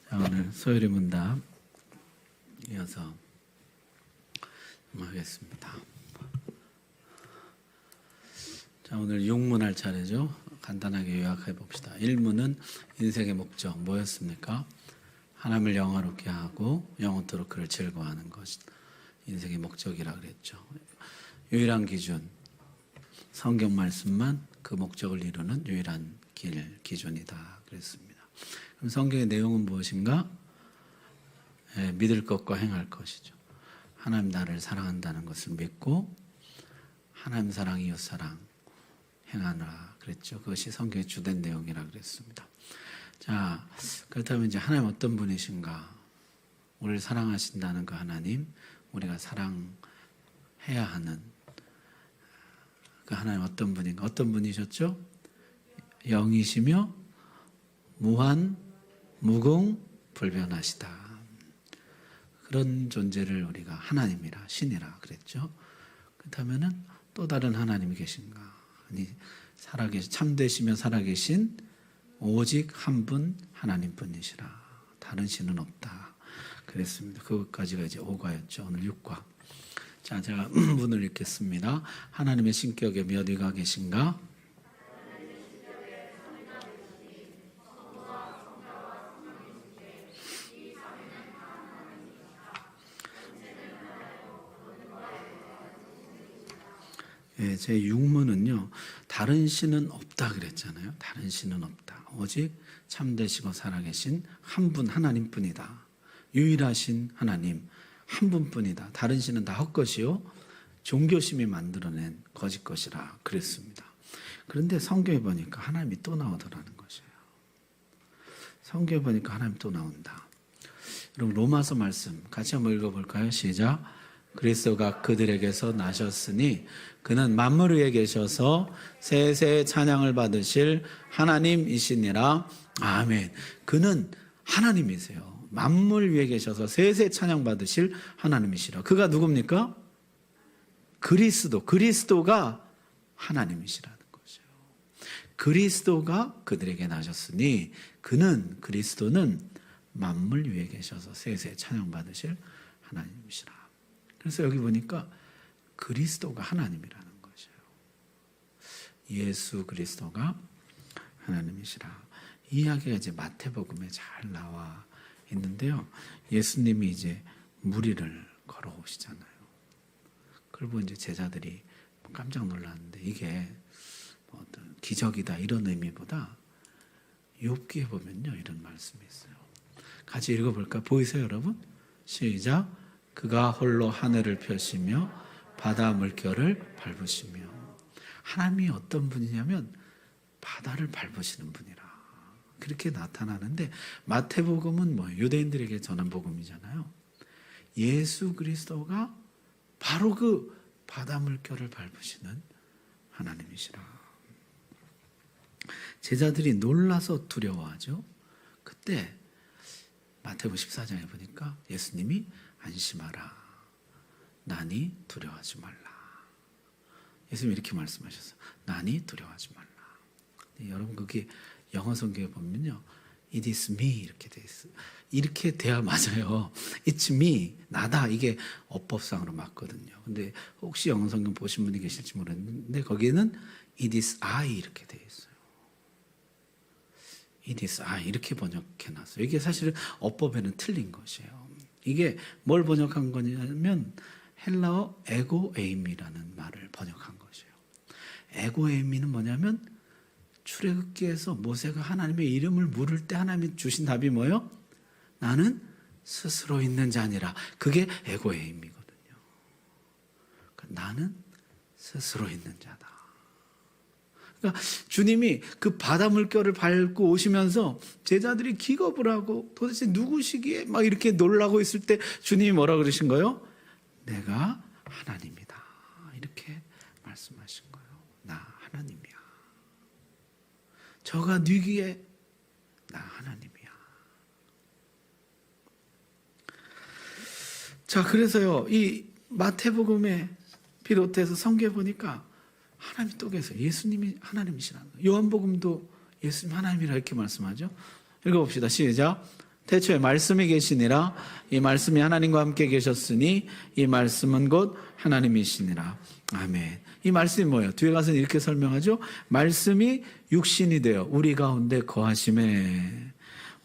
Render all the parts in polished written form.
자, 오늘 소요리 문답 이어서 하겠습니다. 자, 오늘 6문 할 차례죠. 간단하게 요약해 봅시다. 1문은 인생의 목적 뭐였습니까? 하나님을 영화롭게 하고 영원토록 그를 즐거워하는 것이 인생의 목적이라 그랬죠. 유일한 기준, 성경 말씀만 그 목적을 이루는 유일한 기준이다 그랬습니다. 그럼 성경의 내용은 무엇인가? 믿을 것과 행할 것이죠. 하나님 나를 사랑한다는 것을 믿고 하나님 사랑, 이웃 사랑 행하라 그랬죠. 그것이 성경의 주된 내용이라 그랬습니다. 자, 그렇다면 이제 하나님 어떤 분이신가? 우리를 사랑하신다는 그 하나님, 우리가 사랑해야 하는 그 하나님 어떤 분인가? 어떤 분이셨죠? 영이시며 무한, 무궁, 불변하시다. 그런 존재를 우리가 하나님이라, 신이라 그랬죠. 그렇다면 또 다른 하나님이 계신가? 아니, 참되시며 살아계신 오직 한 분 하나님뿐이시라. 다른 신은 없다. 그랬습니다. 그것까지가 이제 5과였죠. 오늘 6과. 자, 제가 문을 읽겠습니다. 하나님의 신격에 몇 위가 계신가? 예, 제 6문은요. 다른 신은 없다 그랬잖아요. 다른 신은 없다. 오직 참되시고 살아계신 한 분 하나님뿐이다. 유일하신 하나님 한 분뿐이다. 다른 신은 다 헛것이요 종교심이 만들어낸 거짓 것이라 그랬습니다. 그런데 성경에 보니까 하나님이 또 나오더라는 것이에요. 성경에 보니까 하나님 또 나온다. 여러분 로마서 말씀 같이 한번 읽어볼까요? 시작. 그리스도가 그들에게서 나셨으니 그는 만물 위에 계셔서 세세 찬양을 받으실 하나님이시니라. 아멘. 그는 하나님이세요. 만물 위에 계셔서 세세 찬양 받으실 하나님이시라. 그가 누굽니까? 그리스도가 하나님이시라는 것이에요. 그리스도가 그들에게 나셨으니 그리스도는 만물 위에 계셔서 세세 찬양 받으실 하나님이시라. 그래서 여기 보니까 그리스도가 하나님이라는 것이에요. 예수 그리스도가 하나님이시라. 이 이야기가 이제 마태복음에 잘 나와 있는데요. 예수님이 이제 무리를 걸어오시잖아요. 그걸 보고 이제 제자들이 깜짝 놀랐는데 이게 어떤 기적이다 이런 의미보다 욥기에 보면요 이런 말씀이 있어요. 같이 읽어볼까? 보이세요 여러분? 시작. 그가 홀로 하늘을 펴시며 바다 물결을 밟으시며. 하나님이 어떤 분이냐면 바다를 밟으시는 분이라 그렇게 나타나는데 마태복음은 뭐예요? 유대인들에게 전한 복음이잖아요. 예수 그리스도가 바로 그 바다 물결을 밟으시는 하나님이시라. 제자들이 놀라서 두려워하죠. 그때 마태복음 14장에 보니까 예수님이 안심하라. 나니 두려워하지 말라. 예수님이 이렇게 말씀하셨어요. 나니 두려워하지 말라. 여러분 그게 영어 성경에 보면요. It is me 이렇게 돼 있어요. 이렇게 돼야 맞아요. It's me. 나다. 이게 어법상으로 맞거든요. 근데 혹시 영어 성경 보신 분이 계실지 모르겠는데 거기에는 It is I 이렇게 돼 있어요. It is I 이렇게 번역해 놨어요. 이게 사실은 어법에는 틀린 것이에요. 이게 뭘 번역한 거냐면 헬라어 에고에임이라는 말을 번역한 것이에요. 에고에임이는 뭐냐면 출애굽기에서 모세가 하나님의 이름을 물을 때 하나님이 주신 답이 뭐예요? 나는 스스로 있는 자니라. 그게 에고에임이거든요. 그러니까 나는 스스로 있는 자다. 그러니까 주님이 그 바다 물결을 밟고 오시면서 제자들이 기겁을 하고 도대체 누구시기에 막 이렇게 놀라고 있을 때 주님이 뭐라 그러신 거예요? 내가 하나님이다. 이렇게 말씀하신 거예요. 나 하나님이야. 저가 뉘기에 나 하나님이야. 자, 그래서요, 이 마태복음에 비롯해서 성경에 보니까 하나님이 또 계세요. 예수님이 하나님이시라는 거예요. 요한복음도 예수님 하나님이라 이렇게 말씀하죠. 읽어봅시다. 시작. 태초에 말씀이 계시니라. 이 말씀이 하나님과 함께 계셨으니 이 말씀은 곧 하나님이시니라. 아멘. 이 말씀이 뭐예요? 뒤에 가서는 이렇게 설명하죠. 말씀이 육신이 되어 우리 가운데 거하심에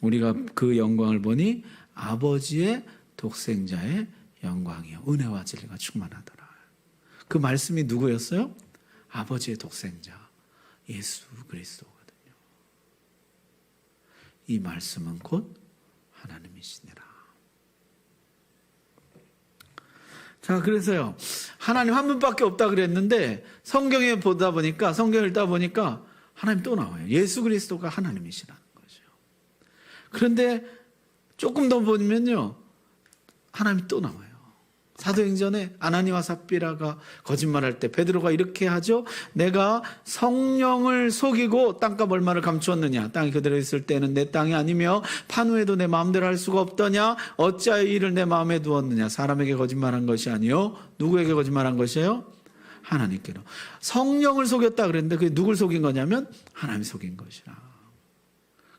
우리가 그 영광을 보니 아버지의 독생자의 영광이요 은혜와 진리가 충만하더라. 그 말씀이 누구였어요? 아버지의 독생자 예수 그리스도거든요. 이 말씀은 곧 하나님이시니라. 자, 그래서요, 하나님 한 분밖에 없다 그랬는데 성경에 보다 보니까, 성경을 읽다 보니까 하나님 또 나와요. 예수 그리스도가 하나님이시라는 거죠. 그런데 조금 더 보면요, 하나님이 또 나와요. 사도행전에 아나니와 삽비라가 거짓말할 때 베드로가 이렇게 하죠. 내가 성령을 속이고 땅값 얼마를 감추었느냐. 땅이 그대로 있을 때는 내 땅이 아니며 판후에도 내 마음대로 할 수가 없더냐. 어찌하여 이를 내 마음에 두었느냐. 사람에게 거짓말한 것이 아니요 누구에게 거짓말한 것이에요? 하나님께로. 성령을 속였다 그랬는데 그게 누굴 속인 거냐면 하나님이 속인 것이라.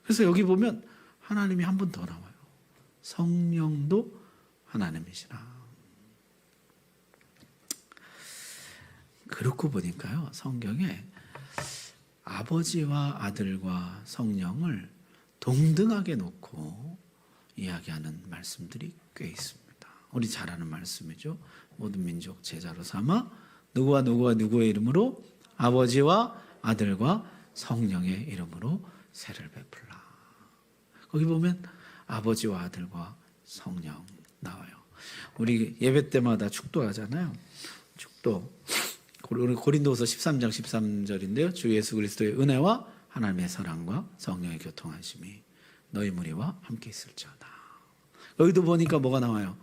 그래서 여기 보면 하나님이 한 분 더 나와요. 성령도 하나님이시라. 그렇고 보니까요, 성경에 아버지와 아들과 성령을 동등하게 놓고 이야기하는 말씀들이 꽤 있습니다. 우리 잘 아는 말씀이죠. 모든 민족 제자로 삼아 누구와 누구의 이름으로? 아버지와 아들과 성령의 이름으로 세를 베풀라. 거기 보면 아버지와 아들과 성령 나와요. 우리 예배 때마다 축도하잖아요. 축도. 고린도후서 13장 13절인데요. 주 예수 그리스도의 은혜와 하나님의 사랑과 성령의 교통하심이 너희 무리와 함께 있을지어다. 여기도 보니까 뭐가 나와요?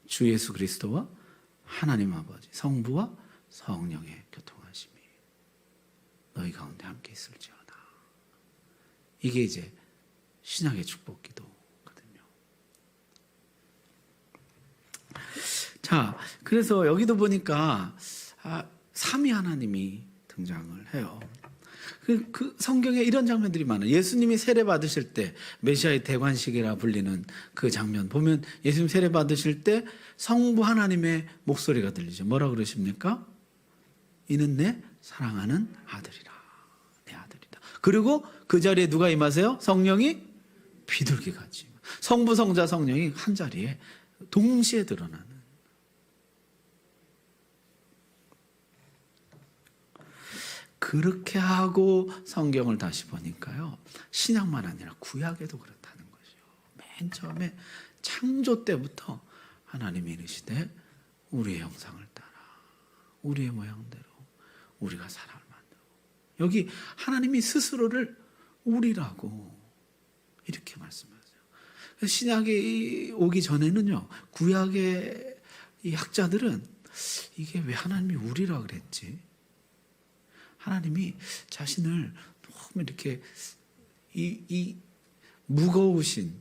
주 예수 그리스도와 하나님 아버지 성부와 성령의 교통하심이 너희 가운데 함께 있을지어다. 이게 이제 신약의 축복 기도거든요. 자, 그래서 여기도 보니까 삼위 하나님이 등장을 해요. 그 성경에 이런 장면들이 많아요. 예수님이 세례 받으실 때 메시아의 대관식이라 불리는 그 장면 보면 예수님 세례 받으실 때 성부 하나님의 목소리가 들리죠. 뭐라 그러십니까? 이는 내 사랑하는 아들이라. 내 아들이다. 그리고 그 자리에 누가 임하세요? 성령이 비둘기같이. 성부, 성자, 성령이 한 자리에 동시에 드러나는. 그렇게 하고 성경을 다시 보니까요, 신약만 아니라 구약에도 그렇다는 것이요. 맨 처음에 창조 때부터 하나님이 이르시되 우리의 형상을 따라 우리의 모양대로 우리가 사람을 만들고, 여기 하나님이 스스로를 우리라고 이렇게 말씀하세요. 신약이 오기 전에는요, 구약의 이 학자들은 이게 왜 하나님이 우리라 그랬지? 하나님이 자신을 너무 이렇게 이 무거우신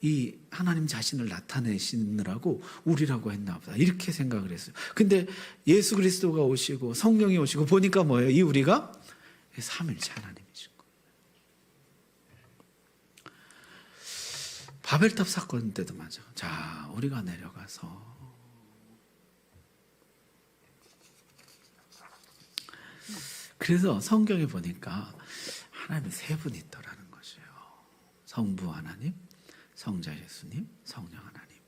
이 하나님 자신을 나타내시느라고 우리라고 했나 보다 이렇게 생각을 했어요. 근데 예수 그리스도가 오시고 성령이 오시고 보니까 뭐예요? 이 우리가 삼일체 하나님이신 거예요. 바벨탑 사건 때도 맞아. 자, 우리가 내려가서 그래서 성경에 보니까 하나님이 세 분이 있더라는 것이에요. 성부 하나님, 성자 예수님, 성령 하나님.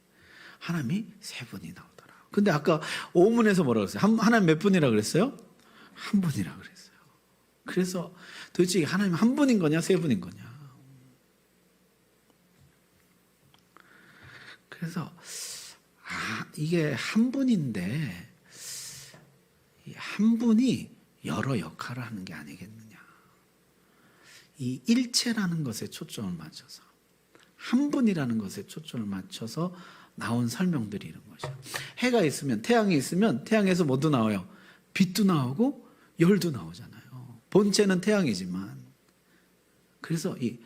하나님이 세 분이 나오더라. 근데 아까 오문에서 뭐라고 그랬어요? 하나님 몇 분이라 그랬어요? 한 분이라 그랬어요. 그래서 도대체 하나님 한 분인 거냐, 세 분인 거냐? 그래서 이게 한 분인데 한 분이 여러 역할을 하는 게 아니겠느냐. 이 일체라는 것에 초점을 맞춰서, 한 분이라는 것에 초점을 맞춰서 나온 설명들이 이런 것이에요. 해가 있으면, 태양이 있으면 태양에서 뭐도 나와요? 빛도 나오고 열도 나오잖아요. 본체는 태양이지만. 그래서 이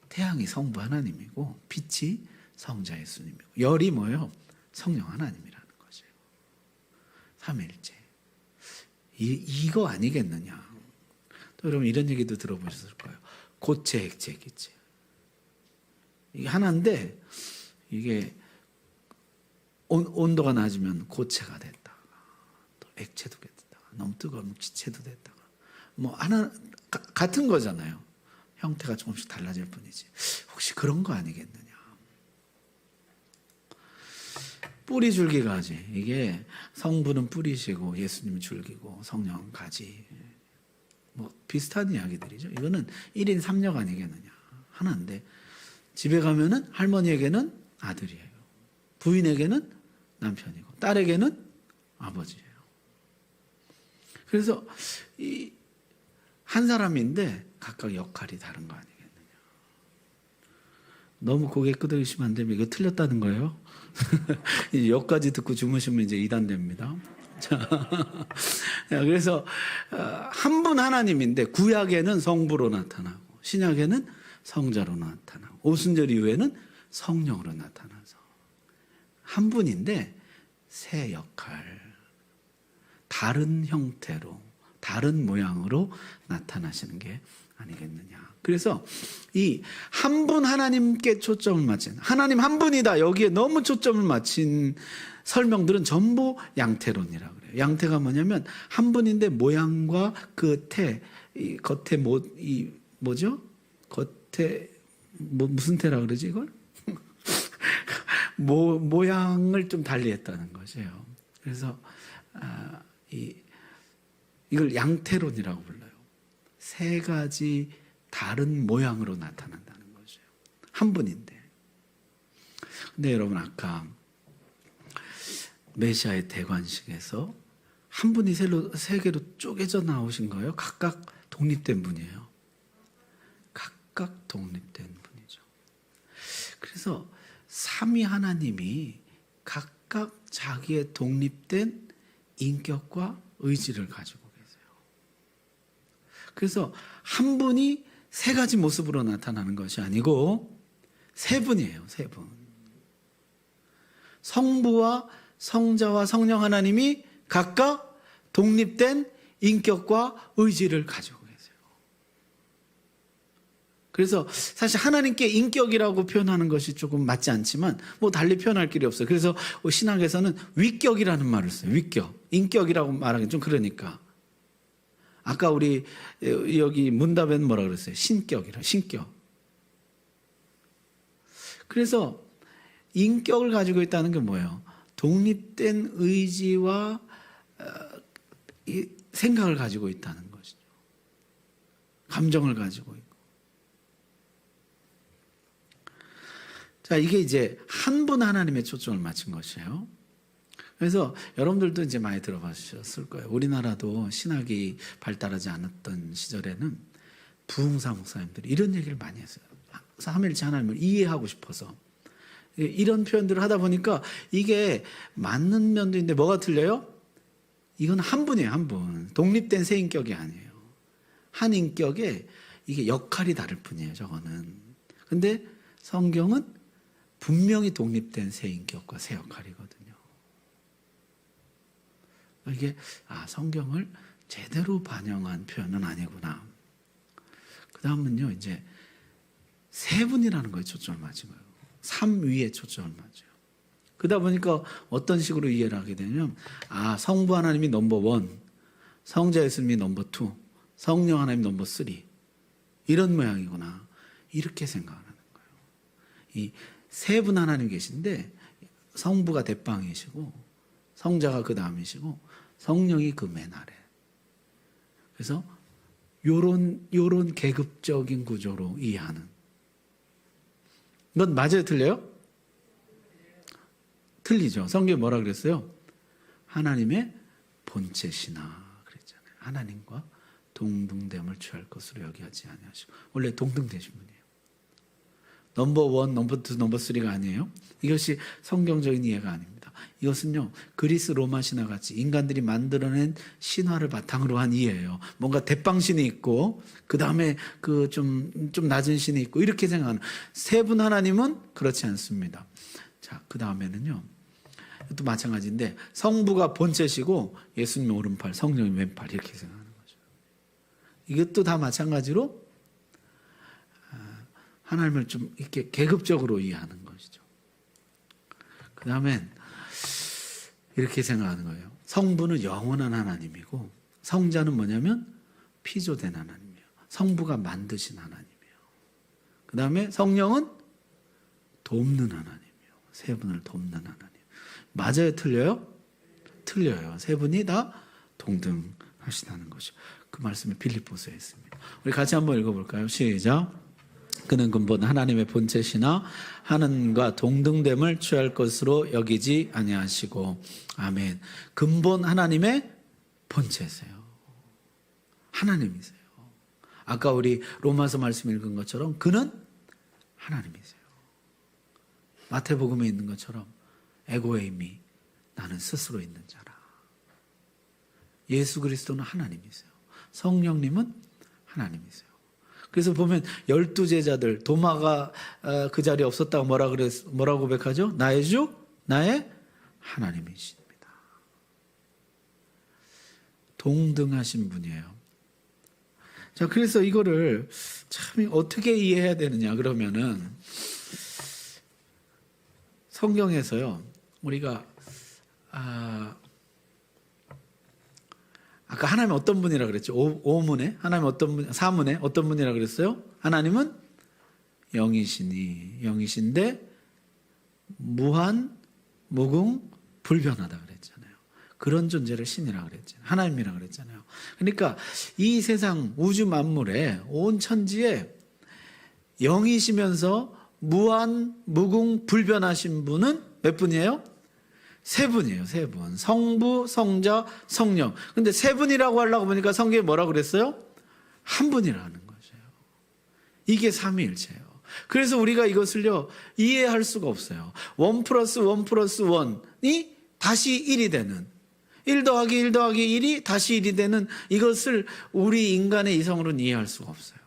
태양이 성부 하나님이고 빛이 성자 예수님이고 열이 뭐예요? 성령 하나님이라는 것이에요. 삼위일체. 이거 아니겠느냐. 또 여러분 이런 얘기도 들어보셨을 거예요. 고체, 액체, 기체. 이게 하나인데 이게 온도가 낮으면 고체가 됐다가 또 액체도 됐다가 너무 뜨거우면 기체도 됐다가 뭐 하나 같은 거잖아요. 형태가 조금씩 달라질 뿐이지. 혹시 그런 거 아니겠느냐. 뿌리 줄기 가지. 이게 성부는 뿌리시고 예수님은 줄기고 성령은 가지. 뭐 비슷한 이야기들이죠. 이거는 1인 3역 아니겠느냐. 하나인데 집에 가면은 할머니에게는 아들이에요. 부인에게는 남편이고 딸에게는 아버지예요. 그래서 이 한 사람인데 각각 역할이 다른 거 아니겠느냐. 너무 고개 끄덕이시면 안 되면 이거 틀렸다는 거예요. 여기까지 듣고 주무시면 이제 이단됩니다. 자, 그래서 한 분 하나님인데 구약에는 성부로 나타나고 신약에는 성자로 나타나고 오순절 이후에는 성령으로 나타나서 한 분인데 새 역할, 다른 형태로 다른 모양으로 나타나시는 게 아니겠느냐. 그래서 이 한 분 하나님께 초점을 맞춘 하나님 한 분이다 여기에 너무 초점을 맞춘 설명들은 전부 양태론이라고 그래요. 양태가 뭐냐면 한 분인데 모양과 그 태, 이 겉에 뭐죠? 겉에 무슨 태라 그러지 이걸? 모양을 좀 달리했다는 것이에요. 그래서 이걸 양태론이라고 불러요. 세 가지 다른 모양으로 나타난다는 거죠. 한 분인데. 근데 여러분 아까 메시아의 대관식에서 한 분이 세 개로 쪼개져 나오신 거예요. 각각 독립된 분이에요. 각각 독립된 분이죠. 그래서 삼위 하나님이 각각 자기의 독립된 인격과 의지를 가지고 계세요. 그래서 한 분이 세 가지 모습으로 나타나는 것이 아니고 세 분이에요. 세 분. 성부와 성자와 성령 하나님이 각각 독립된 인격과 의지를 가지고 계세요. 그래서 사실 하나님께 인격이라고 표현하는 것이 조금 맞지 않지만 뭐 달리 표현할 길이 없어요. 그래서 신학에서는 위격이라는 말을 써요. 위격. 인격이라고 말하기 좀 그러니까. 아까 우리 여기 문답에는 뭐라 그랬어요? 신격이라. 신격. 그래서 인격을 가지고 있다는 게 뭐예요? 독립된 의지와 생각을 가지고 있다는 것이죠. 감정을 가지고 있고. 자, 이게 이제 한 분 하나님의 초점을 맞춘 것이에요. 그래서 여러분들도 이제 많이 들어보셨을 거예요. 우리나라도 신학이 발달하지 않았던 시절에는 부흥사 목사님들이 이런 얘기를 많이 했어요. 삼위일체 하나님을 이해하고 싶어서. 이런 표현들을 하다 보니까 이게 맞는 면도 있는데 뭐가 틀려요? 이건 한 분이에요, 한 분. 독립된 세 인격이 아니에요. 한 인격에 이게 역할이 다를 뿐이에요, 저거는. 근데 성경은 분명히 독립된 세 인격과 세 역할이거든요. 이게 성경을 제대로 반영한 표현은 아니구나. 그 다음은요, 이제 세 분이라는 거에 초점을 맞춘 거예요. 삼위에 초점을 맞춰요. 그러다 보니까 어떤 식으로 이해를 하게 되냐면 성부 하나님이 넘버 1, 성자 예수님이 넘버 2, 성령 하나님이 넘버 3 이런 모양이구나. 이렇게 생각하는 거예요. 이 세 분 하나님 계신데 성부가 대빵이시고 성자가 그 다음이시고 성령이 그 맨 아래. 그래서 요런 계급적인 구조로 이해하는. 이건 맞아요, 틀려요? 틀리죠. 성경에 뭐라 그랬어요? 하나님의 본체시나 그랬잖아요. 하나님과 동등됨을 취할 것으로 여기하지 아니하시고. 원래 동등되신 분이에요. 넘버 1, 넘버 2, 넘버 3가 아니에요. 이것이 성경적인 이해가 아닙니다. 이것은요, 그리스 로마 신화 같이 인간들이 만들어낸 신화를 바탕으로 한 이해예요. 뭔가 대빵신이 있고 그 다음에 그 좀 낮은 신이 있고 이렇게 생각하는. 세 분 하나님은 그렇지 않습니다. 자, 그 다음에는요, 또 마찬가지인데 성부가 본체시고 예수님이 오른팔, 성령이 왼팔 이렇게 생각하는 거죠. 이것도 다 마찬가지로 하나님을 좀 이렇게 계급적으로 이해하는 것이죠. 그 다음엔 이렇게 생각하는 거예요. 성부는 영원한 하나님이고 성자는 뭐냐면 피조된 하나님이에요. 성부가 만드신 하나님이에요. 그 다음에 성령은 돕는 하나님이에요. 세 분을 돕는 하나님. 맞아요? 틀려요? 틀려요. 세 분이 다 동등하시다는 것이죠. 그 말씀이 빌립보서에 있습니다. 우리 같이 한번 읽어볼까요? 시작. 그는 근본 하나님의 본체시나 하나님과 동등됨을 취할 것으로 여기지 아니하시고. 아멘. 근본 하나님의 본체세요. 하나님이세요. 아까 우리 로마서 말씀 읽은 것처럼 그는 하나님이세요. 마태복음에 있는 것처럼 에고에이미, 나는 스스로 있는 자라. 예수 그리스도는 하나님이세요. 성령님은 하나님이세요. 그래서 보면 12제자들 도마가 그 자리에 없었다고 뭐라고 고백하죠? 나의 주, 나의 하나님이십니다. 동등하신 분이에요. 자, 그래서 이거를 참 어떻게 이해해야 되느냐 그러면은 성경에서요, 우리가 아까 하나님 어떤 분이라 그랬죠? 5문에 하나님 어떤 분, 4문에 어떤 분이라 그랬어요? 하나님은 영이신데 무한, 무궁, 불변하다 그랬잖아요. 그런 존재를 신이라 그랬잖아요. 하나님이라 그랬잖아요. 그러니까 이 세상 우주 만물에 온 천지에 영이시면서 무한, 무궁, 불변하신 분은 몇 분이에요? 세 분이에요. 세 분. 성부, 성자, 성령. 근데 세 분이라고 하려고 보니까 성경에 뭐라고 그랬어요? 한 분이라는 것이에요. 이게 삼위일체예요. 그래서 우리가 이것을요 이해할 수가 없어요. 1 플러스 1 플러스 1이 다시 1이 되는, 1 더하기 1 더하기 1이 다시 1이 되는, 이것을 우리 인간의 이성으로는 이해할 수가 없어요.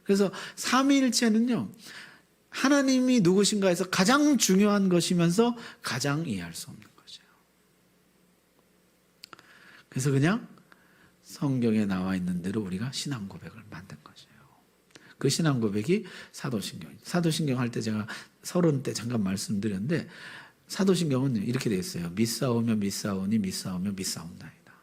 그래서 삼위일체는요, 하나님이 누구신가 해서 가장 중요한 것이면서 가장 이해할 수 없는 것이에요. 그래서 그냥 성경에 나와 있는 대로 우리가 신앙 고백을 만든 것이에요. 그 신앙 고백이 사도신경이에요. 사도신경 할 때 제가 30때 잠깐 말씀드렸는데, 사도신경은 이렇게 되어 있어요. 믿사오며 믿사오니 믿사오며 믿사옵나이다.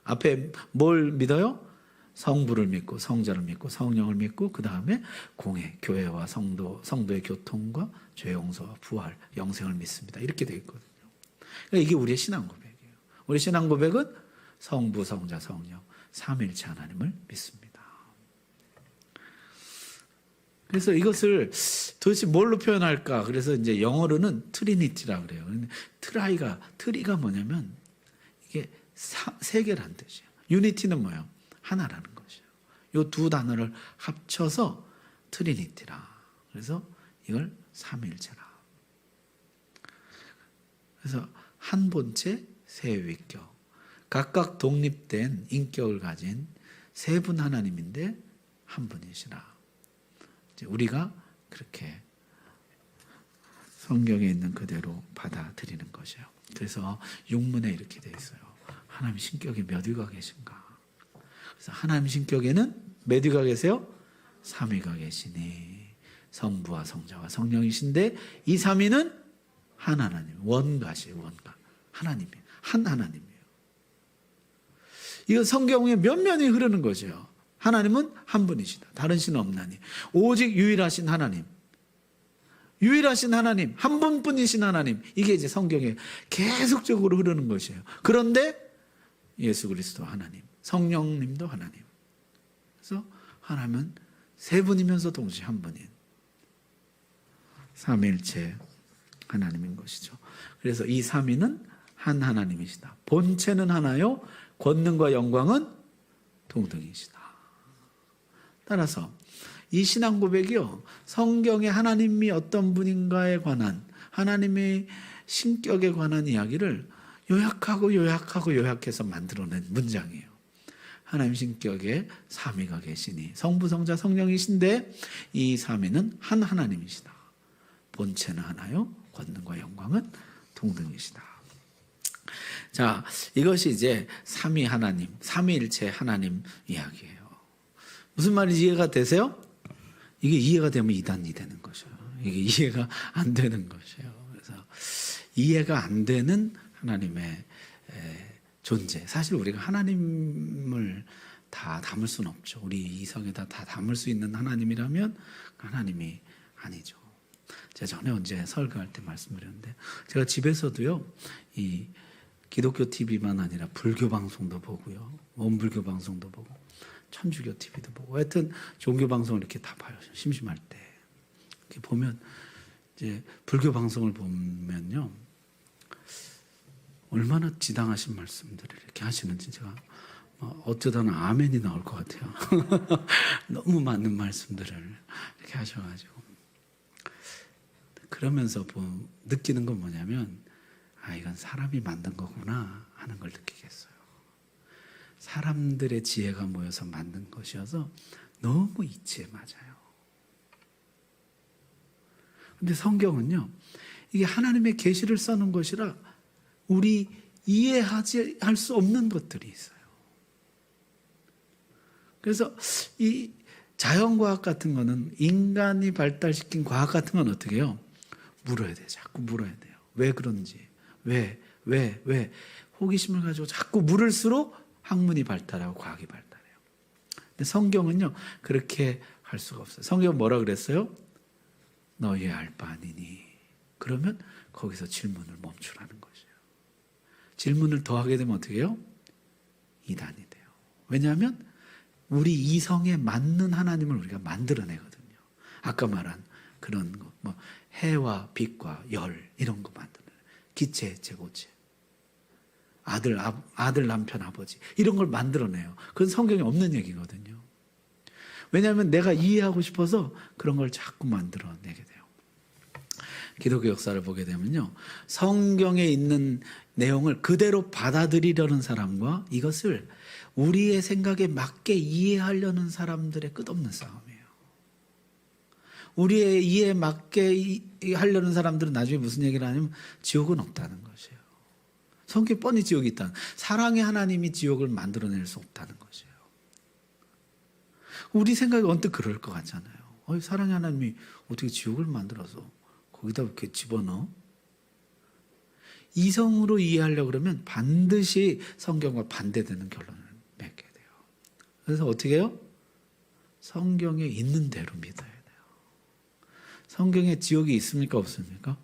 앞에 뭘 믿어요? 성부를 믿고 성자를 믿고 성령을 믿고 그 다음에 공회, 교회와 성도의 교통과 죄 용서와 부활, 영생을 믿습니다. 이렇게 되어 있거든요. 그러니까 이게 우리의 신앙 고백이에요. 우리 신앙 고백은 성부, 성자, 성령, 삼위일체 하나님을 믿습니다. 그래서 이것을 도대체 뭘로 표현할까? 그래서 이제 영어로는 트리니티라 그래요. 트리가 뭐냐면 이게 세 개란 뜻이에요. 유니티는 뭐예요? 하나라는 것이에요. 이 두 단어를 합쳐서 트리니티라. 그래서 이걸 삼위일체라. 그래서 한 본체 세 위격, 각각 독립된 인격을 가진 세 분 하나님인데 한 분이시라. 이제 우리가 그렇게 성경에 있는 그대로 받아들이는 것이에요. 그래서 육문에 이렇게 돼 있어요. 하나님 신격이 몇 위가 계신가? 그래서 하나님 신격에는 몇 위가 계세요? 3위가 계시니 성부와 성자와 성령이신데 이 3위는 한 하나님, 원갓이에요. 원갓. 하나님이에요. 한 하나님이에요. 이거 성경에 면면이 흐르는 거죠. 하나님은 한 분이시다. 다른 신은 없나니. 오직 유일하신 하나님. 유일하신 하나님, 한 분뿐이신 하나님. 이게 이제 성경에 계속적으로 흐르는 것이에요. 그런데 예수 그리스도 하나님, 성령님도 하나님. 그래서 하나님은 세 분이면서 동시에 한 분인 삼위일체 하나님인 것이죠. 그래서 이 삼위는 한 하나님이시다. 본체는 하나요, 권능과 영광은 동등이시다. 따라서 이 신앙 고백이요, 성경에 하나님이 어떤 분인가에 관한, 하나님의 신격에 관한 이야기를 요약해서 만들어낸 문장이에요. 하나님 신격에 삼위가 계시니 성부, 성자, 성령이신데 이 삼위는 한 하나님이시다. 본체는 하나요, 권능과 영광은 동등이시다. 자, 이것이 이제 삼위 하나님, 삼위일체 하나님 이야기예요. 무슨 말인지 이해가 되세요? 이게 이해가 되면 이단이 되는 것이에요. 이게 이해가 안 되는 것이에요. 그래서 이해가 안 되는 하나님의 존재. 사실 우리가 하나님을 다 담을 수는 없죠. 우리 이성에다 다 담을 수 있는 하나님이라면 하나님이 아니죠. 제가 전에 언제 설교할 때 말씀드렸는데, 제가 집에서도요, 이 기독교 TV만 아니라 불교 방송도 보고요, 원불교 방송도 보고, 천주교 TV도 보고, 하여튼 종교 방송을 이렇게 다 봐요. 심심할 때 이렇게 보면, 이제 불교 방송을 보면요, 얼마나 지당하신 말씀들을 이렇게 하시는지 제가 어쩌다는 아멘이 나올 것 같아요. 너무 맞는 말씀들을 이렇게 하셔가지고, 그러면서 느끼는 건 뭐냐면, 이건 사람이 만든 거구나 하는 걸 느끼겠어요. 사람들의 지혜가 모여서 만든 것이어서 너무 이치에 맞아요. 근데 성경은요, 이게 하나님의 계시를 써놓은 것이라 우리 이해하지 할 수 없는 것들이 있어요. 그래서 이 자연과학 같은 거는, 인간이 발달시킨 과학 같은 건 어떻게 해요? 물어야 돼요. 자꾸 물어야 돼요. 왜 그런지, 왜 호기심을 가지고 자꾸 물을수록 학문이 발달하고 과학이 발달해요. 근데 성경은요, 그렇게 할 수가 없어요. 성경은 뭐라 그랬어요? 너희의 알 바 아니니. 그러면 거기서 질문을 멈추라는 것이에요. 질문을 더 하게 되면 어떻게 해요? 이단이 돼요. 왜냐하면 우리 이성에 맞는 하나님을 우리가 만들어내거든요. 아까 말한 그런 거, 해와 빛과 열, 이런 거 만드는, 기체, 재고체, 아들, 남편, 아버지, 이런 걸 만들어내요. 그건 성경에 없는 얘기거든요. 왜냐하면 내가 이해하고 싶어서 그런 걸 자꾸 만들어내게 돼요. 기독교 역사를 보게 되면요, 성경에 있는 내용을 그대로 받아들이려는 사람과 이것을 우리의 생각에 맞게 이해하려는 사람들의 끝없는 싸움이에요. 우리의 이해에 맞게 하려는 사람들은 나중에 무슨 얘기를 하냐면 지옥은 없다는 것이에요. 성경에 뻔히 지옥이 있다는, 사랑의 하나님이 지옥을 만들어낼 수 없다는 것이에요. 우리 생각이 언뜻 그럴 것 같잖아요. 사랑의 하나님이 어떻게 지옥을 만들어서 거기다 이렇게 집어넣어? 이성으로 이해하려고 그러면 반드시 성경과 반대되는 결론을 맺게 돼요. 그래서 어떻게 해요? 성경에 있는 대로 믿어야 돼요. 성경에 지옥이 있습니까? 없습니까?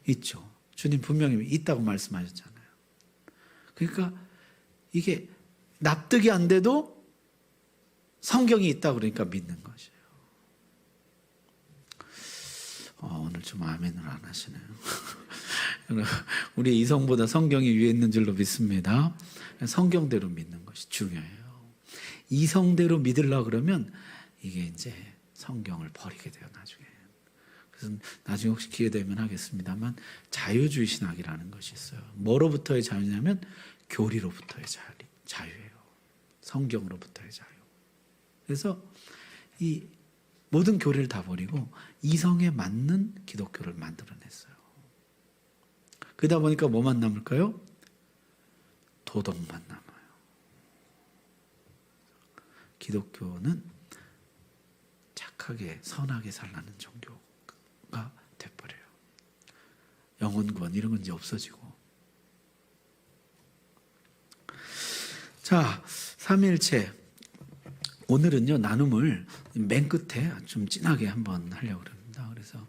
있죠. 주님 분명히 있다고 말씀하셨잖아요. 그러니까 이게 납득이 안 돼도 성경이 있다고 그러니까 믿는 것이에요. 오늘 좀 아멘을 안 하시네요. 우리 이성보다 성경이 위에 있는 줄로 믿습니다. 성경대로 믿는 것이 중요해요. 이성대로 믿으려고 그러면 이게 이제 성경을 버리게 돼요, 나중에. 그래서 나중에 혹시 기회 되면 하겠습니다만, 자유주의 신학이라는 것이 있어요. 뭐로부터의 자유냐면 교리로부터의 자유예요. 성경으로부터의 자유. 그래서 이 모든 교리를 다 버리고 이성에 맞는 기독교를 만들어냈어요. 그러다 보니까 뭐만 남을까요? 도덕만 남아요. 기독교는 착하게 선하게 살라는 종교가 돼버려요. 영혼구원 이런 건 이제 없어지고. 자, 삼위일체. 오늘은요, 나눔을 맨 끝에 좀 진하게 한번 하려고 합니다. 그래서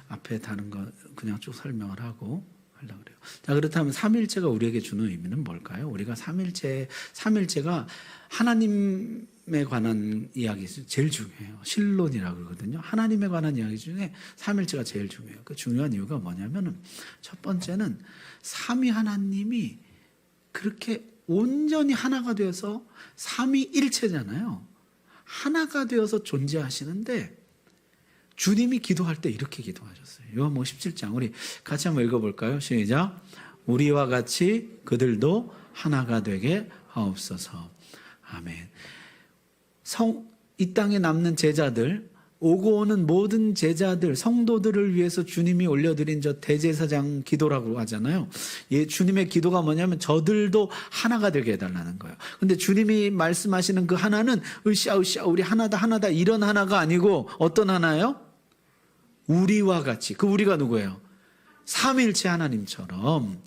앞에 다른 거 그냥 쭉 설명을 하고 하려고 그래요. 자, 그렇다면 삼위일체가 우리에게 주는 의미는 뭘까요? 우리가 삼위일체가 하나님에 관한 이야기 제일 중요해요. 신론이라고 그러거든요. 하나님에 관한 이야기 중에 삼위일체가 제일 중요해요. 그 중요한 이유가 뭐냐면은, 첫 번째는 삼위 하나님이 그렇게 온전히 하나가 되어서 삼위일체잖아요. 하나가 되어서 존재하시는데, 주님이 기도할 때 이렇게 기도하셨어요. 요한복음 17장 우리 같이 한번 읽어볼까요? 시작. 우리와 같이 그들도 하나가 되게 하옵소서. 아멘. 이 땅에 남는 제자들, 오고 오는 모든 제자들, 성도들을 위해서 주님이 올려드린 저 대제사장 기도라고 하잖아요. 예, 주님의 기도가 뭐냐면 저들도 하나가 되게 해달라는 거예요. 근데 주님이 말씀하시는 그 하나는 으쌰으쌰 우리 하나다 이런 하나가 아니고 어떤 하나예요? 우리와 같이. 그 우리가 누구예요? 삼위일체 하나님처럼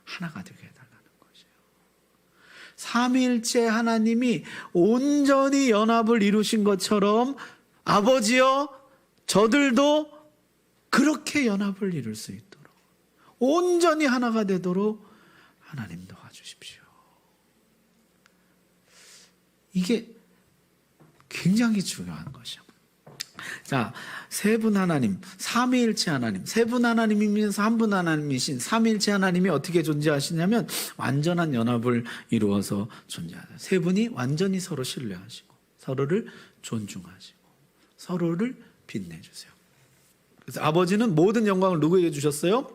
하나가 되게 해달라는 것이에요. 삼위일체 하나님이 온전히 연합을 이루신 것처럼 아버지여 저들도 그렇게 연합을 이룰 수 있도록 온전히 하나가 되도록 하나님 도와주십시오. 이게 굉장히 중요한 것이요. 자, 세 분 하나님, 삼위일체 하나님, 세 분 하나님이면서 한 분 하나님이신 삼위일체 하나님이 어떻게 존재하시냐면 완전한 연합을 이루어서 존재하다. 세 분이 완전히 서로 신뢰하시고 서로를 존중하시고 서로를 빛내주세요. 그래서 아버지는 모든 영광을 누구에게 주셨어요?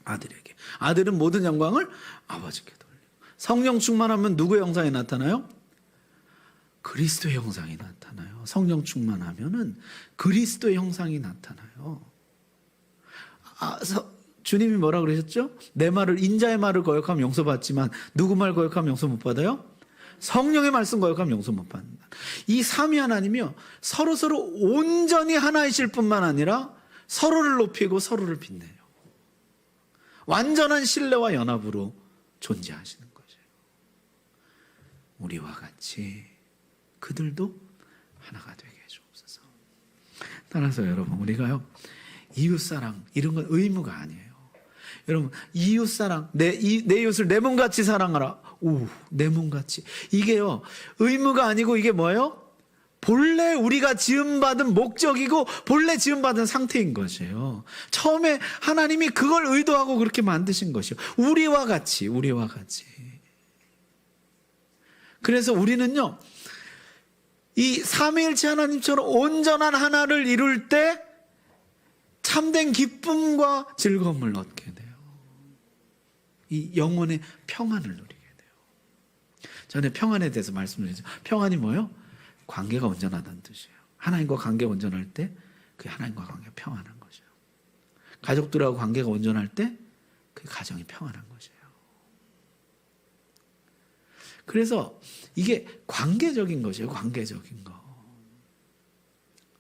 아들에게. 아들은 모든 영광을 아버지께 돌리고. 성령 충만하면 누구의 형상이 나타나요? 그리스도의 형상이 나타나요. 성령 충만하면은 그리스도의 형상이 나타나요. 주님이 뭐라 그러셨죠? 내 말을 인자의 말을 거역하면 용서받지만 누구 말 거역하면 용서 못 받아요? 성령의 말씀 거역하면 용서 못 받는다. 이 삼위 하나님이요 서로 온전히 하나이실 뿐만 아니라 서로를 높이고 서로를 빛내요. 완전한 신뢰와 연합으로 존재하시는 거죠. 우리와 같이 그들도 하나가 되게 해주옵소서. 따라서 여러분 우리가요 이웃사랑 이런 건 의무가 아니에요. 여러분 이웃사랑 내 이웃을 내 몸같이 사랑하라. 오, 내 몸같이. 이게요 의무가 아니고 이게 뭐예요? 본래 우리가 지음받은 목적이고 본래 지음받은 상태인 것이에요. 처음에 하나님이 그걸 의도하고 그렇게 만드신 것이요. 우리와 같이. 그래서 우리는요 이 삼위일체 하나님처럼 온전한 하나를 이룰 때 참된 기쁨과 즐거움을 얻게 돼요. 이 영혼의 평안을 누리게 돼요. 전에 평안에 대해서 말씀드렸죠. 평안이 뭐예요? 관계가 온전하다는 뜻이에요. 하나님과 관계가 온전할 때 그게 하나님과 관계가 평안한 것이에요. 가족들하고 관계가 온전할 때 그게 가정이 평안한 것이에요. 그래서 이게 관계적인 것이에요. 관계적인 거.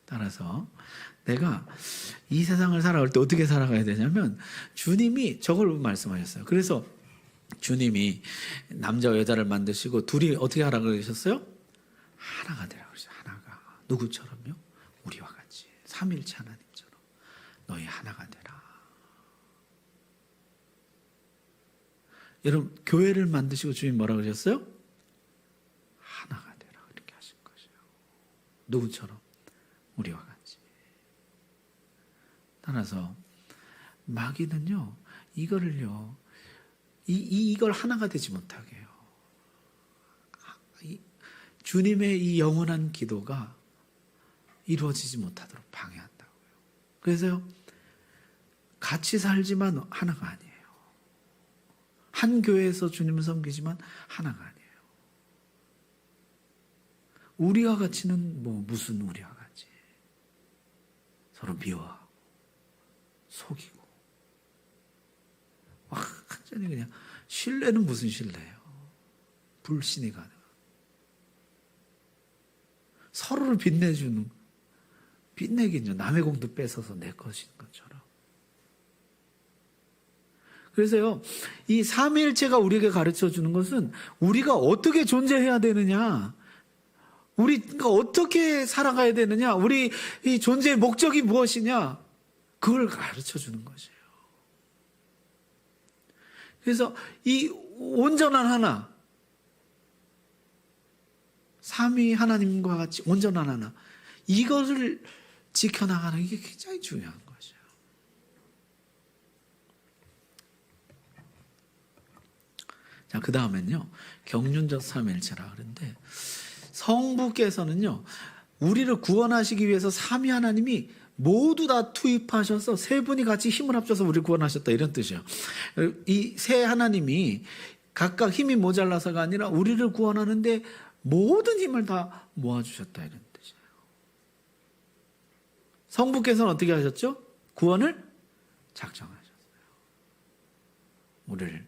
따라서 내가 이 세상을 살아갈 때 어떻게 살아가야 되냐면 주님이 저걸 말씀하셨어요. 그래서 주님이 남자와 여자를 만드시고 둘이 어떻게 하라고 그러셨어요? 하나가 되라고 그러셨어요. 하나가. 누구처럼요? 우리와 같이. 삼위일체 하나님처럼 너희 하나가 되라. 여러분 교회를 만드시고 주님 뭐라고 그러셨어요? 하나가 되라 이렇게 하신 것이에요. 누구처럼? 우리와 같이. 따라서 마귀는요 이거를요 이걸 하나가 되지 못하게 해요. 주님의 이 영원한 기도가 이루어지지 못하도록 방해한다고요. 그래서요 같이 살지만 하나가 아니에요. 한 교회에서 주님을 섬기지만 하나가 아니에요. 우리와 같이는 뭐 무슨 우리와 같이 서로 미워하고 속이고 완전히 그냥 신뢰는 무슨 신뢰예요? 불신이 가능한 서로를 빛내주는 빛내긴요 남의 공도 뺏어서 내 것인 것처럼. 그래서요 이 삼위일체가 우리에게 가르쳐주는 것은 우리가 어떻게 존재해야 되느냐, 우리가 어떻게 살아가야 되느냐, 우리 이 존재의 목적이 무엇이냐, 그걸 가르쳐주는 것이에요. 그래서 이 온전한 하나, 삼위 하나님과 같이 온전한 하나, 이것을 지켜나가는 게 굉장히 중요한 것이에요. 자, 그 다음엔요 경륜적 삼위일체라 그러는데, 성부께서는요 우리를 구원하시기 위해서 삼위 하나님이 모두 다 투입하셔서 세 분이 같이 힘을 합쳐서 우리를 구원하셨다, 이런 뜻이에요. 이 세 하나님이 각각 힘이 모자라서가 아니라 우리를 구원하는데 모든 힘을 다 모아주셨다, 이런 뜻이에요. 성부께서는 어떻게 하셨죠? 구원을 작정하셨어요. 우리를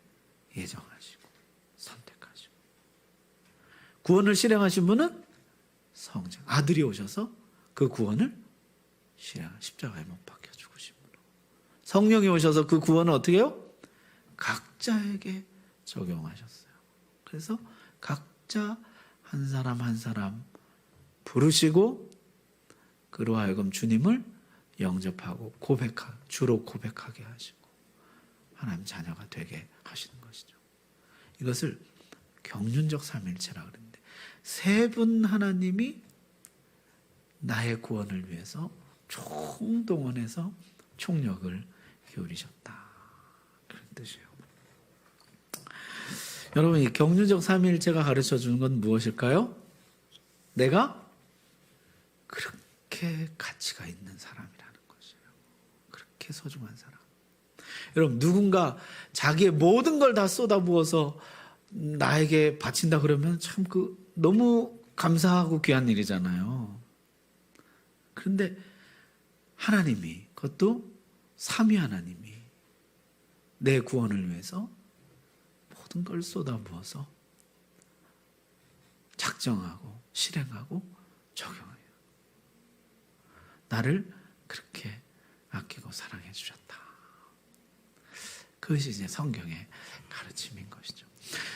예정하시고 선택하시고. 구원을 실행하신 분은 성자, 아들이 오셔서 그 구원을 십자가에 못 박혀 죽으신 분으로. 성령이 오셔서 그 구원을 어떻게 해요? 각자에게 적용하셨어요. 그래서 각자 한 사람 한 사람 부르시고 그로 하여금 주님을 영접하고 주로 고백하게 하시고 하나님 자녀가 되게 하시는 것이죠. 이것을 경륜적 삼위일체라 그러는데 세 분 하나님이 나의 구원을 위해서 총동원해서 총력을 기울이셨다. 그런 뜻이에요. 여러분, 이 경륜적 삼위일체가 가르쳐 주는 건 무엇일까요? 내가 그렇게 가치가 있는 사람이라는 것이에요. 그렇게 소중한 사람. 여러분, 누군가 자기의 모든 걸 다 쏟아부어서 나에게 바친다 그러면 참 너무 감사하고 귀한 일이잖아요. 그런데 하나님이, 그것도 삼위 하나님이 내 구원을 위해서 모든 걸 쏟아부어서 작정하고 실행하고 적용해요. 나를 그렇게 아끼고 사랑해 주셨다. 그것이 이제 성경의 가르침인 것이죠.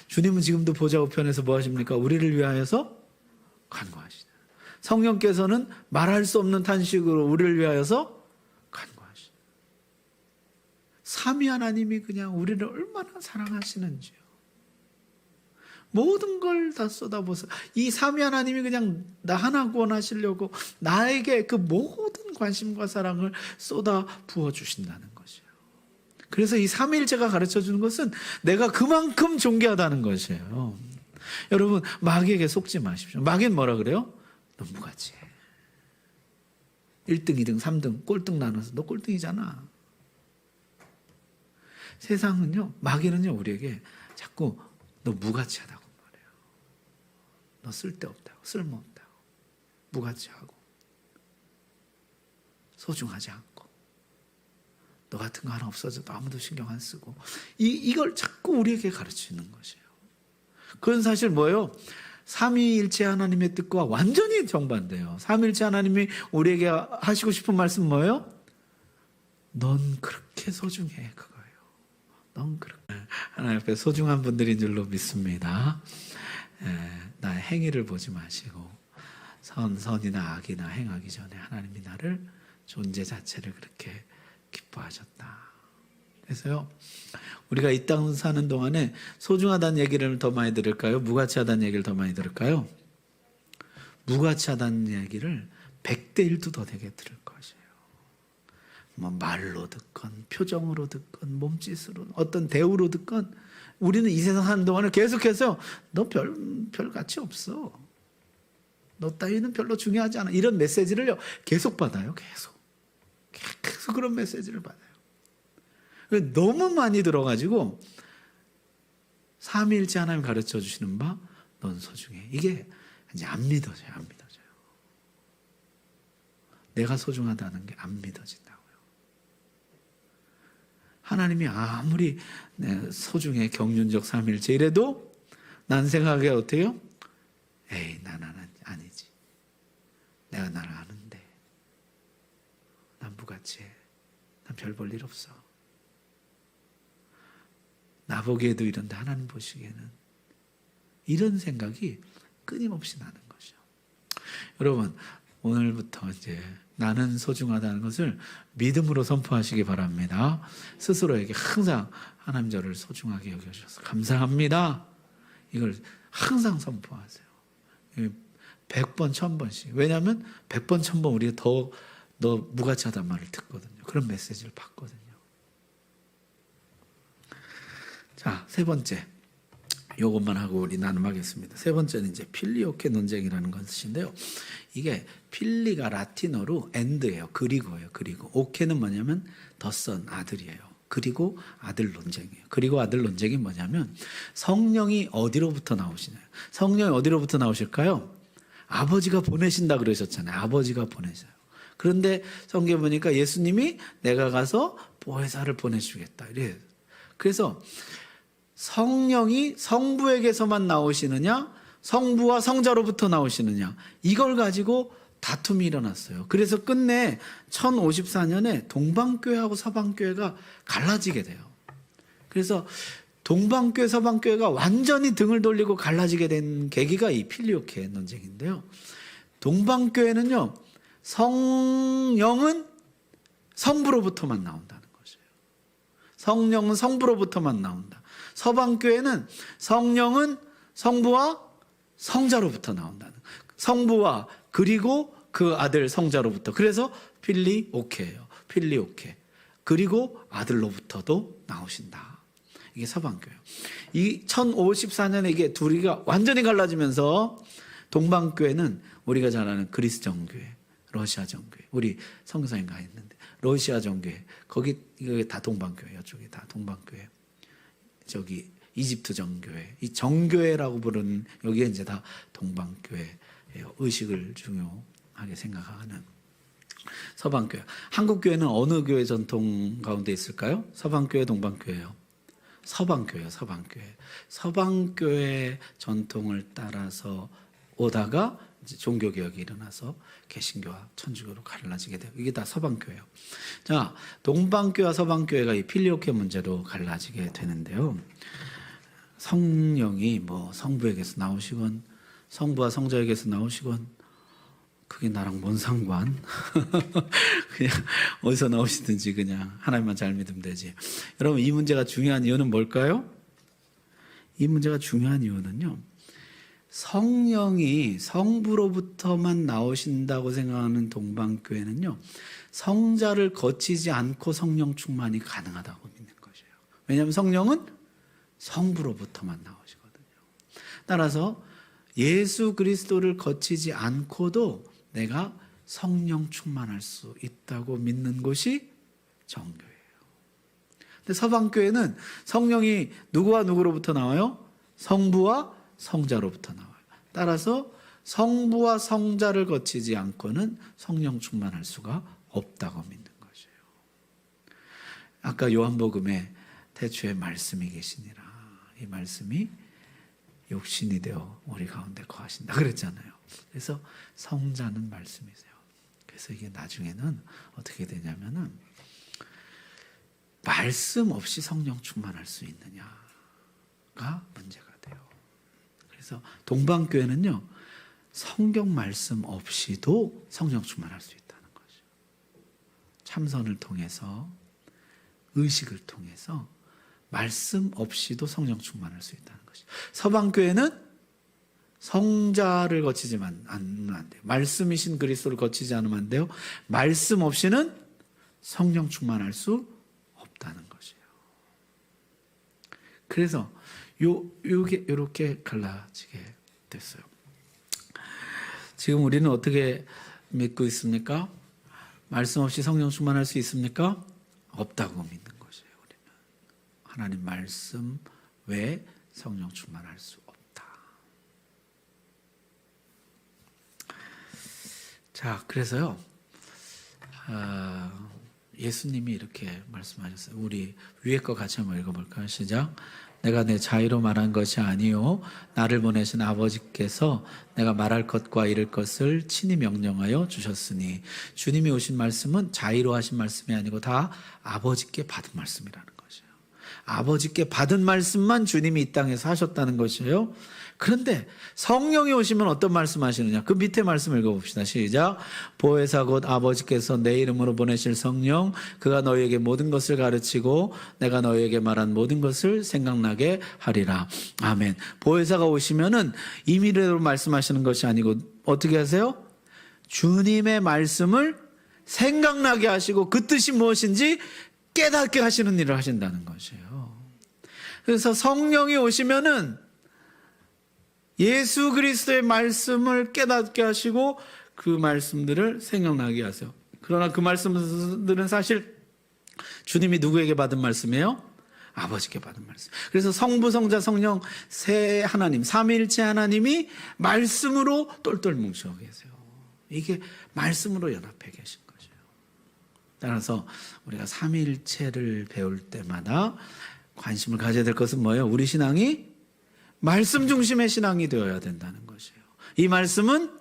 주님은 지금도 보좌 우편에서 뭐 하십니까? 우리를 위하여서 간구하시죠. 성령께서는 말할 수 없는 탄식으로 우리를 위하여서 간구하시죠. 삼위 하나님이 그냥 우리를 얼마나 사랑하시는지요. 모든 걸 다 쏟아부어서 이 삼위 하나님이 그냥 나 하나 구원하시려고 나에게 그 모든 관심과 사랑을 쏟아 부어 주신다는 것이에요. 그래서 이 삼위일체가 가르쳐주는 것은 내가 그만큼 존귀하다는 것이에요. 여러분, 마귀에게 속지 마십시오. 마귀는 뭐라 그래요? 너 무가지해. 1등, 2등, 3등 꼴등 나눠서 너 꼴등이잖아. 세상은요, 마귀는요, 우리에게 자꾸 너 무가치하다고 말해요. 너 쓸데없다고, 쓸모없다고, 무가치하고, 소중하지 않고, 너 같은 거 하나 없어져도 아무도 신경 안 쓰고, 이걸 자꾸 우리에게 가르치는 것이에요. 그건 사실 뭐예요? 삼위일체 하나님의 뜻과 완전히 정반대예요. 삼위일체 하나님이 우리에게 하시고 싶은 말씀 뭐예요? 넌 그렇게 소중해, 그거예요. 넌 그렇게 하나님 앞에 소중한 분들인 줄로 믿습니다. 나의 행위를 보지 마시고 선이나 악이나 행하기 전에 하나님이 나를 존재 자체를 그렇게 기뻐하셨다. 그래서요, 우리가 이 땅 사는 동안에 소중하다는 얘기를 더 많이 들을까요? 무가치하다는 얘기를 더 많이 들을까요? 무가치하다는 얘기를 100대 1도 더 되게 들을 것이에요. 뭐 말로 듣건 표정으로 듣건 몸짓으로 어떤 대우로 듣건 우리는 이 세상 사는 동안에 계속해서 너 별 가치 없어. 너 따위는 별로 중요하지 않아. 이런 메시지를 계속 받아요. 계속 그런 메시지를 받아요. 너무 많이 들어가지고 삼위일체 하나님 가르쳐 주시는 바 넌 소중해. 이게 이제 안 믿어져요. 안 믿어져요. 내가 소중하다는 게 안 믿어진다고요. 하나님이 아무리 소중해 경륜적 삼위일체 이래도 난 생각에 어때요? 에이, 나는 아니지. 내가 나를 아는데 난 무가치해. 난 별 볼 일 없어. 나 보기에도 이런데 하나님 보시기에는, 이런 생각이 끊임없이 나는 것이죠. 여러분, 오늘부터 이제 나는 소중하다는 것을 믿음으로 선포하시기 바랍니다. 스스로에게 항상 하나님 저를 소중하게 여겨주셔서 감사합니다. 이걸 항상 선포하세요. 100번, 1000번씩. 왜냐하면 100번, 1000번 우리가 더 너 무가치하다는 말을 듣거든요. 그런 메시지를 받거든요. 자, 세 번째. 요것만 하고 우리 나눔하겠습니다. 세 번째는 이제 필리오케 논쟁이라는 것인데요. 이게 필리가 라틴어로 엔드예요. 그리고예요. 그리고 오케는 뭐냐면 더선 아들이에요. 그리고 아들 논쟁이에요. 그리고 아들 논쟁이 뭐냐면 성령이 어디로부터 나오시나요? 성령이 어디로부터 나오실까요? 아버지가 보내신다 그러셨잖아요. 아버지가 보내셔요. 그런데 성경에 보니까 예수님이 내가 가서 보혜사를 보내주겠다. 이래요. 그래서 성령이 성부에게서만 나오시느냐, 성부와 성자로부터 나오시느냐, 이걸 가지고 다툼이 일어났어요. 그래서 끝내 1054년에 동방교회하고 서방교회가 갈라지게 돼요. 그래서 동방교회, 서방교회가 완전히 등을 돌리고 갈라지게 된 계기가 이 필리오케 논쟁인데요. 동방교회는요, 성령은 성부로부터만 나온다는 것이에요. 성령은 성부로부터만 나온다. 서방교회는 성령은 성부와 성자로부터 나온다는 거예요. 성부와 그리고 그 아들 성자로부터. 그래서 필리오케예요. 필리오케. 그리고 아들로부터도 나오신다. 이게 서방교회예요. 이 1054년에 이게 둘이가 완전히 갈라지면서 동방교회는 우리가 잘 아는 그리스 정교회, 러시아 정교회, 우리 성교사님 가 있는데 러시아 정교회, 거기 이게 다 동방교회, 이쪽이 다 동방교회. 저기 이집트 정교회, 이 정교회라고 부르는 여기에 이제 다 동방교회예요. 의식을 중요하게 생각하는 서방교회. 한국교회는 어느 교회 전통 가운데 있을까요? 서방교회, 동방교회요. 서방교회요, 서방교회. 서방교회 전통을 따라서 오다가 이제 종교개혁이 일어나서 개신교와 천주교로 갈라지게 돼요. 이게 다 서방교회예요. 자, 동방교회와 서방교회가 이 필리오케 문제로 갈라지게 되는데요. 성령이 뭐 성부에게서 나오시건 성부와 성자에게서 나오시건 그게 나랑 뭔 상관? 그냥 어디서 나오시든지 그냥 하나님만 잘 믿으면 되지. 여러분, 이 문제가 중요한 이유는 뭘까요? 이 문제가 중요한 이유는요, 성령이 성부로부터만 나오신다고 생각하는 동방교회는요, 성자를 거치지 않고 성령 충만이 가능하다고 믿는 것이에요. 왜냐하면 성령은 성부로부터만 나오시거든요. 따라서 예수 그리스도를 거치지 않고도 내가 성령 충만할 수 있다고 믿는 곳이 정교회예요. 근데 서방교회는 성령이 누구와 누구로부터 나와요? 성부와 성자로부터 나와요. 따라서 성부와 성자를 거치지 않고는 성령 충만할 수가 없다고 믿는 것이에요. 아까 요한복음에 태초에 말씀이 계시니라, 이 말씀이 육신이 되어 우리 가운데 거하신다 그랬잖아요. 그래서 성자는 말씀이세요. 그래서 이게 나중에는 어떻게 되냐면은 말씀 없이 성령 충만할 수 있느냐가 문제가 돼요. 그래서 동방교회는요, 성경 말씀 없이도 성령 충만할 수 있다는 거죠. 참선을 통해서, 의식을 통해서 말씀 없이도 성령 충만할 수 있다는 것이죠. 서방교회는 성자를 거치지만 않으면 안 돼요. 말씀이신 그리스도를 거치지 않으면 안 돼요. 말씀 없이는 성령 충만할 수 없다는 것이에요. 그래서 요게 이렇게 갈라지게 됐어요. 지금 우리는 어떻게 믿고 있습니까? 말씀 없이 성령 충만할 수 있습니까? 없다고 믿는 것이에요. 우리는 하나님 말씀 외에 성령 충만할 수 없다. 자, 그래서요, 예수님이 이렇게 말씀하셨어요. 우리 위에 거 같이 한번 읽어볼까요? 시작. 내가 내 자의로 말한 것이 아니요 나를 보내신 아버지께서 내가 말할 것과 이를 것을 친히 명령하여 주셨으니, 주님이 오신 말씀은 자의로 하신 말씀이 아니고 다 아버지께 받은 말씀이라는 것이에요. 아버지께 받은 말씀만 주님이 이 땅에서 하셨다는 것이에요. 그런데 성령이 오시면 어떤 말씀 하시느냐? 그 밑에 말씀 읽어봅시다. 시작. 보혜사 곧 아버지께서 내 이름으로 보내실 성령, 그가 너희에게 모든 것을 가르치고 내가 너희에게 말한 모든 것을 생각나게 하리라. 아멘. 보혜사가 오시면은 임의대로 말씀하시는 것이 아니고 어떻게 하세요? 주님의 말씀을 생각나게 하시고 그 뜻이 무엇인지 깨닫게 하시는 일을 하신다는 것이에요. 그래서 성령이 오시면은 예수 그리스도의 말씀을 깨닫게 하시고 그 말씀들을 생각나게 하세요. 그러나 그 말씀들은 사실 주님이 누구에게 받은 말씀이에요? 아버지께 받은 말씀. 그래서 성부, 성자, 성령 세 하나님, 삼위일체 하나님이 말씀으로 똘똘 뭉쳐 계세요. 이게 말씀으로 연합해 계신 거예요. 따라서 우리가 삼위일체를 배울 때마다 관심을 가져야 될 것은 뭐예요? 우리 신앙이 말씀 중심의 신앙이 되어야 된다는 것이에요. 이 말씀은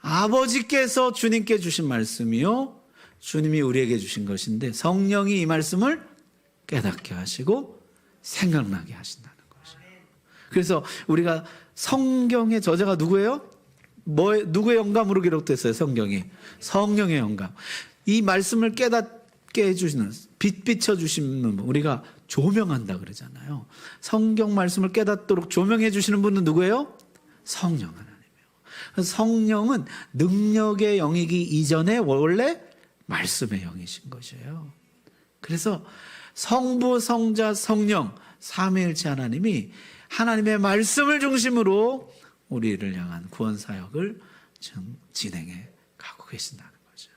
아버지께서 주님께 주신 말씀이요, 주님이 우리에게 주신 것인데 성령이 이 말씀을 깨닫게 하시고 생각나게 하신다는 것이에요. 그래서 우리가 성경의 저자가 누구예요? 누구의 영감으로 기록됐어요? 성경이. 성령의 영감. 이 말씀을 깨닫게 해주시는, 빛 비춰주시는 분, 우리가 조명한다 그러잖아요. 성경 말씀을 깨닫도록 조명해 주시는 분은 누구예요? 성령 하나님이에요. 성령은 능력의 영이기 이전에 원래 말씀의 영이신 것이에요. 그래서 성부, 성자, 성령 삼위일체 하나님이 하나님의 말씀을 중심으로 우리를 향한 구원 사역을 지금 진행해 가고 계신다는 거죠.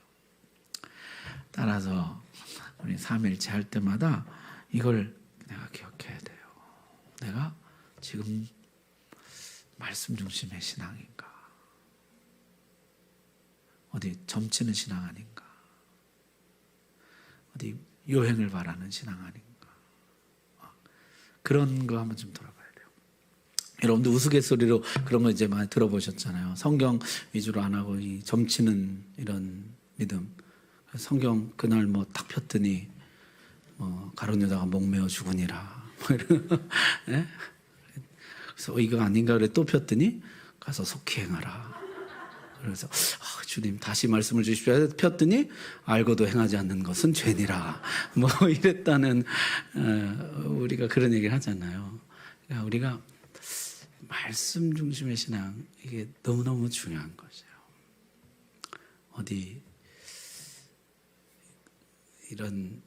따라서 우리 삼위일체 할 때마다 이걸 내가 기억해야 돼요. 내가 지금 말씀 중심의 신앙인가? 어디 점치는 신앙 아닌가? 어디 요행을 바라는 신앙 아닌가? 그런 거 한번 좀 돌아봐야 돼요. 여러분들 우스갯소리로 그런 거 이제 많이 들어보셨잖아요. 성경 위주로 안 하고 이 점치는 이런 믿음. 성경 그날 뭐 딱 폈더니 가룟 유다가 목매어 죽으니라. 네? 그래서 이거 아닌가 그래 또 폈더니 가서 속히 행하라. 그래서 주님 다시 말씀을 주십시오. 폈더니 알고도 행하지 않는 것은 죄니라. 뭐 이랬다는 우리가 그런 얘기를 하잖아요. 그러니까 우리가 말씀 중심의 신앙 이게 너무너무 중요한 것이에요. 어디 이런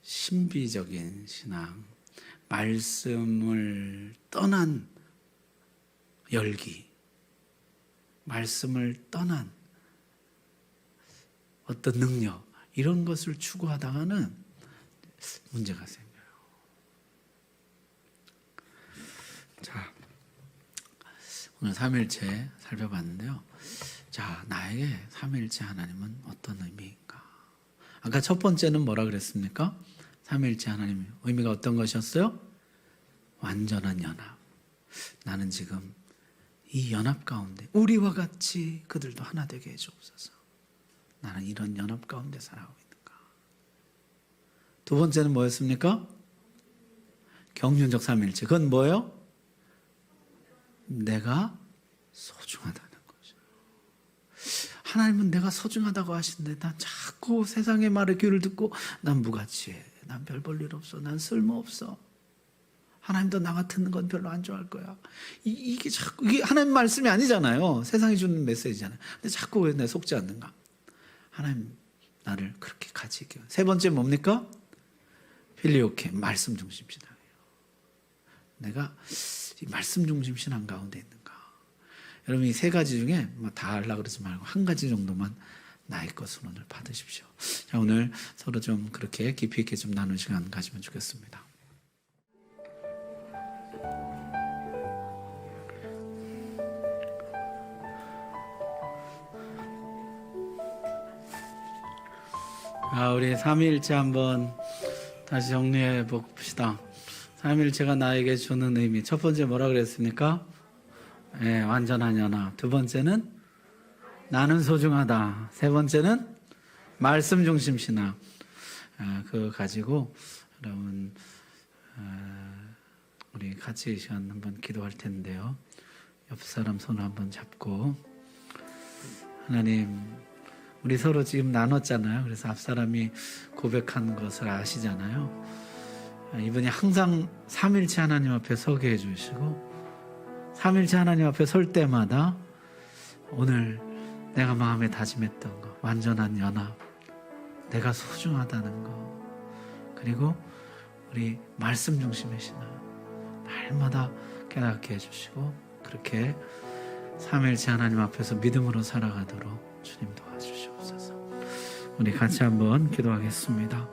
신비적인 신앙, 말씀을 떠난 열기, 말씀을 떠난 어떤 능력, 이런 것을 추구하다가는 문제가 생겨요. 자, 오늘 삼위일체 살펴봤는데요. 자, 나에게 삼위일체 하나님은 어떤 의미인가? 아까 첫 번째는 뭐라 그랬습니까? 삼위일체 하나님의 의미가 어떤 것이었어요? 완전한 연합. 나는 지금 이 연합 가운데 우리와 같이 그들도 하나 되게 해주옵소서. 나는 이런 연합 가운데 살아가고 있는가? 두 번째는 뭐였습니까? 경륜적 삼위일체. 그건 뭐예요? 내가 소중하다는 거죠. 하나님은 내가 소중하다고 하시는데 난 자꾸 세상의 말에 귀를 듣고 난 무가치해. 난 별 볼 일 없어. 난 쓸모없어. 하나님도 나 같은 건 별로 안 좋아할 거야. 이게 자꾸, 이게 하나님 말씀이 아니잖아요. 세상이 주는 메시지잖아요. 근데 자꾸 왜 내 속지 않는가? 하나님, 나를 그렇게 가지게. 세 번째 뭡니까? 필리오케, 말씀 중심 신앙이에요. 내가 이 말씀 중심 신앙 가운데 있는가? 여러분, 이 세 가지 중에 다 하려고 그러지 말고 한 가지 정도만 나의 것으로 오늘 받으십시오. 자, 오늘 서로 좀 그렇게 깊이 있게 좀 나눈 시간 가지면 좋겠습니다. 우리 삼위일체 한번 다시 정리해 봅시다. 삼위일체가 나에게 주는 의미. 첫 번째 뭐라 그랬습니까? 네, 완전한 연합. 두 번째는 나는 소중하다. 세 번째는 말씀 중심 신앙. 그거 가지고 여러분 우리 같이 이 시간 한번 기도할 텐데요. 옆 사람 손을 한번 잡고 하나님, 우리 서로 지금 나눴잖아요. 그래서 앞 사람이 고백한 것을 아시잖아요. 이분이 항상 삼위일체 하나님 앞에 서게 해주시고 삼위일체 하나님 앞에 설 때마다 오늘 내가 마음에 다짐했던 거, 완전한 연합, 내가 소중하다는 거, 그리고 우리 말씀 중심의 신앙 날마다 깨닫게 해주시고 그렇게 삼위일체 하나님 앞에서 믿음으로 살아가도록 주님 도와주시옵소서. 우리 같이 한번 기도하겠습니다.